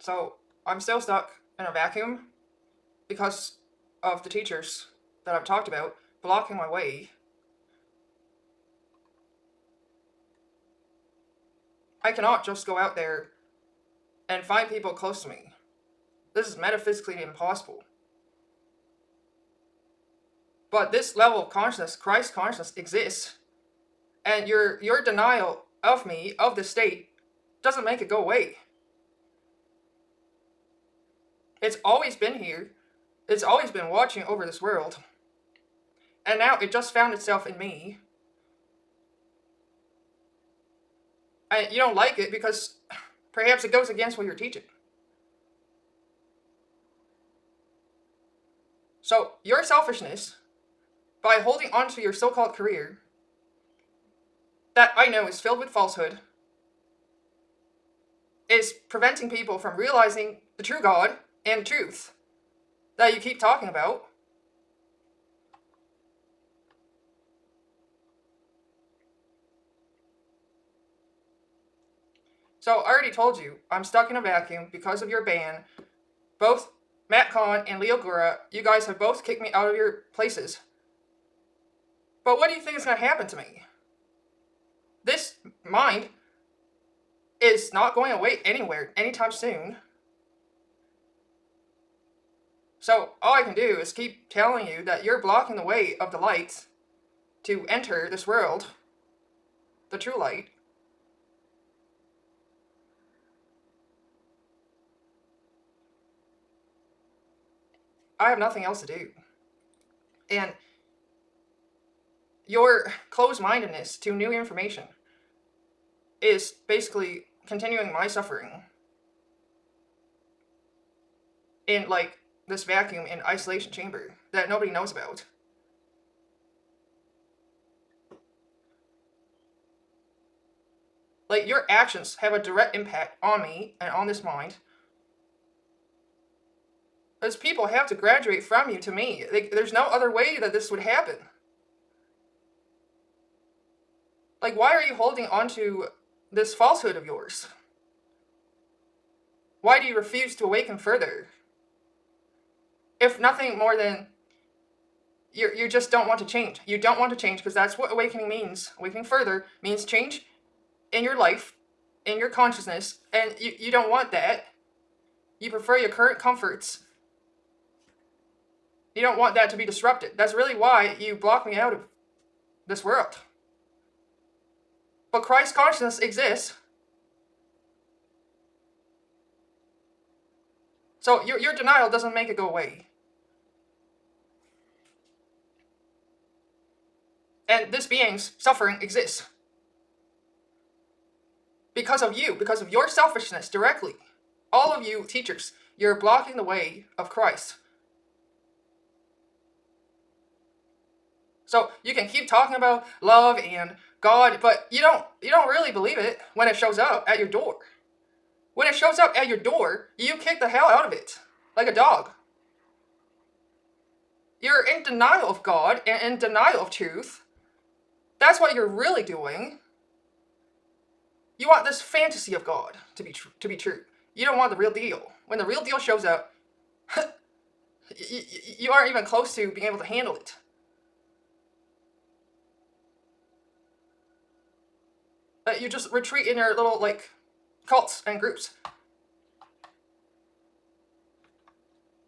So I'm still stuck in a vacuum because of the teachers that I've talked about blocking my way. I cannot just go out there and find people close to me. This is metaphysically impossible. But this level of consciousness, Christ consciousness, exists, and your denial of me, of the state, doesn't make it go away. It's always been here. It's always been watching over this world. And now it just found itself in me. And you don't like it because perhaps it goes against what you're teaching. So your selfishness, by holding on to your so-called career, that I know is filled with falsehood, is preventing people from realizing the true God and truth that you keep talking about. So I already told you, I'm stuck in a vacuum because of your ban. Both Matt Kahn and Leo Gura, you guys have both kicked me out of your places. But what do you think is going to happen to me? This mind is not going away anywhere anytime soon. So all I can do is keep telling you that you're blocking the way of the light to enter this world, the true light. I have nothing else to do. And your closed-mindedness to new information is basically continuing my suffering in like this vacuum and isolation chamber that nobody knows about. Like, your actions have a direct impact on me and on this mind. As people have to graduate from you to me. There's no other way that this would happen. Like, why are you holding on to this falsehood of yours? Why do you refuse to awaken further? If nothing more than you just don't want to change. You don't want to change because that's what awakening means. Awakening further means change in your life, in your consciousness, and you don't want that. You prefer your current comforts. You don't want that to be disrupted. That's really why you block me out of this world. But Christ consciousness exists. So your denial doesn't make it go away. And this being's suffering exists. Because of you, because of your selfishness directly. All of you teachers, you're blocking the way of Christ. So you can keep talking about love and God, but you don't really believe it when it shows up at your door. When it shows up at your door, you kick the hell out of it, like a dog. You're in denial of God and in denial of truth. That's what you're really doing. You want this fantasy of God to be true. You don't want the real deal. When the real deal shows up, you aren't even close to being able to handle it. You just retreat in your little like cults and groups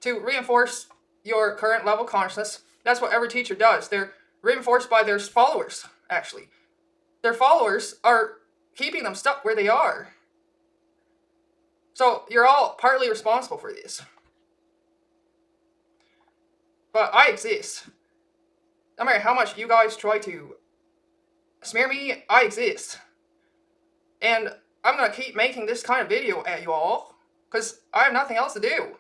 to reinforce your current level of consciousness. That's what every teacher does. They're reinforced by their followers, actually. Their followers are keeping them stuck where they are. So you're all partly responsible for this. But I exist. No matter how much you guys try to smear me, I exist. And I'm going to keep making this kind of video at you all, because I have nothing else to do.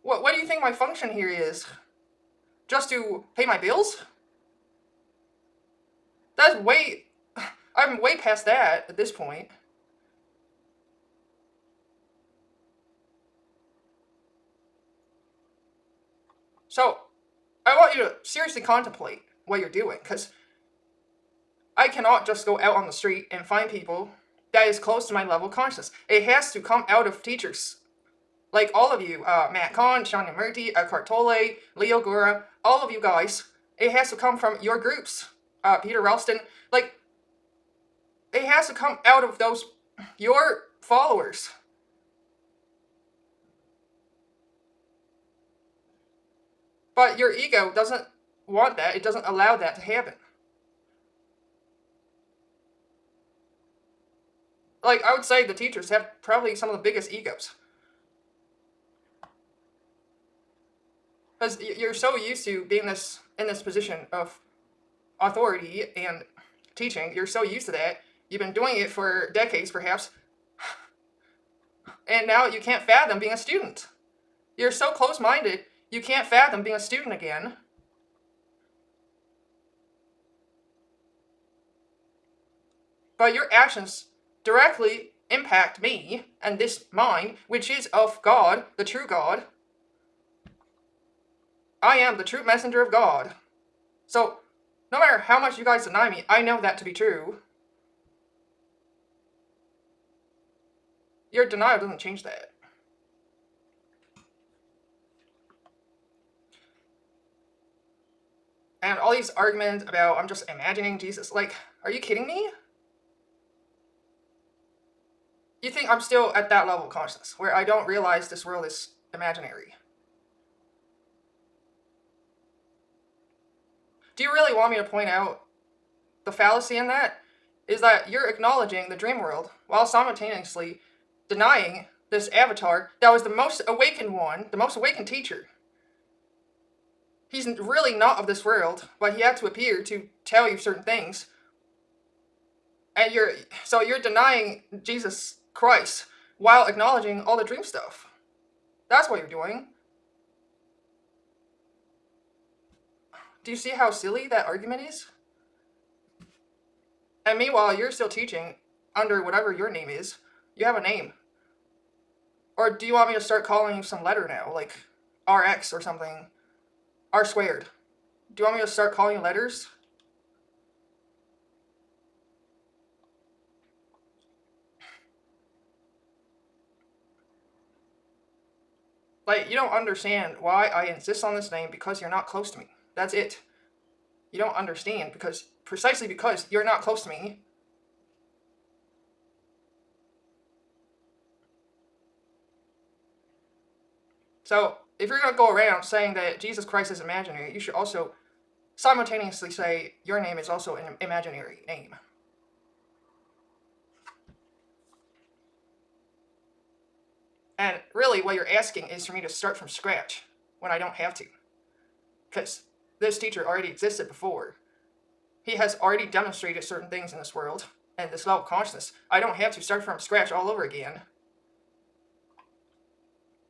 What do you think my function here is? Just to pay my bills? I'm way past that at this point. So, I want you to seriously contemplate what you're doing, because I cannot just go out on the street and find people that is close to my level of consciousness. It has to come out of teachers. Like all of you, Matt Kahn, Shania Murty, Eckhart Tolle, Leo Gura, all of you guys, it has to come from your groups. Peter Ralston, like, it has to come out of those, your followers. But your ego doesn't want that. It doesn't allow that to happen. Like, I would say the teachers have probably some of the biggest egos. Because you're so used to being in this position of authority and teaching. You're so used to that. You've been doing it for decades, perhaps. And now you can't fathom being a student. You're so close-minded, you can't fathom being a student again. But your actions directly impact me and this mind, which is of God, the true God. I am the true messenger of God. So, no matter how much you guys deny me, I know that to be true. Your denial doesn't change that. And all these arguments about I'm just imagining Jesus, like, are you kidding me? You think I'm still at that level of consciousness, where I don't realize this world is imaginary? Do you really want me to point out the fallacy in that? Is that you're acknowledging the dream world while simultaneously denying this avatar that was the most awakened one, the most awakened teacher. He's really not of this world, but he had to appear to tell you certain things. And you're denying Jesus Christ while acknowledging all the dream stuff. That's what you're doing. Do you see how silly that argument is? And meanwhile, you're still teaching under whatever your name is. You have a name. Or do you want me to start calling you some letter now, like RX or something? R squared. Do you want me to start calling you letters? Like, you don't understand why I insist on this name because you're not close to me. That's it. You don't understand precisely because you're not close to me. So, if you're going to go around saying that Jesus Christ is imaginary, you should also simultaneously say your name is also an imaginary name. And really, what you're asking is for me to start from scratch when I don't have to. Because this teacher already existed before. He has already demonstrated certain things in this world and this level of consciousness. I don't have to start from scratch all over again.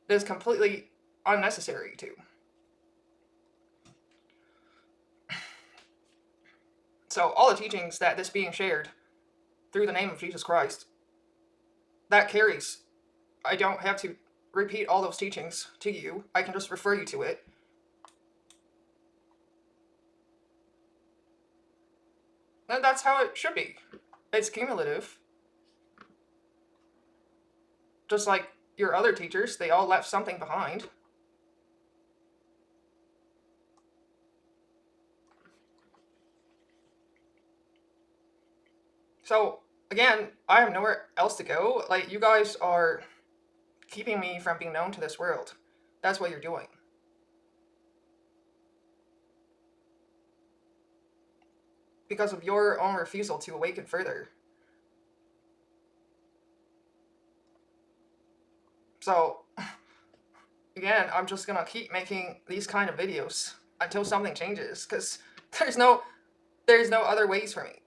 It is completely unnecessary to. So all the teachings that this being shared through the name of Jesus Christ, that carries. I don't have to repeat all those teachings to you. I can just refer you to it. And that's how it should be. It's cumulative. Just like your other teachers, they all left something behind. So, again, I have nowhere else to go. Like, you guys are keeping me from being known to this world. That's what you're doing. Because of your own refusal to awaken further. So, again, I'm just gonna keep making these kind of videos until something changes, because there's no other ways for me.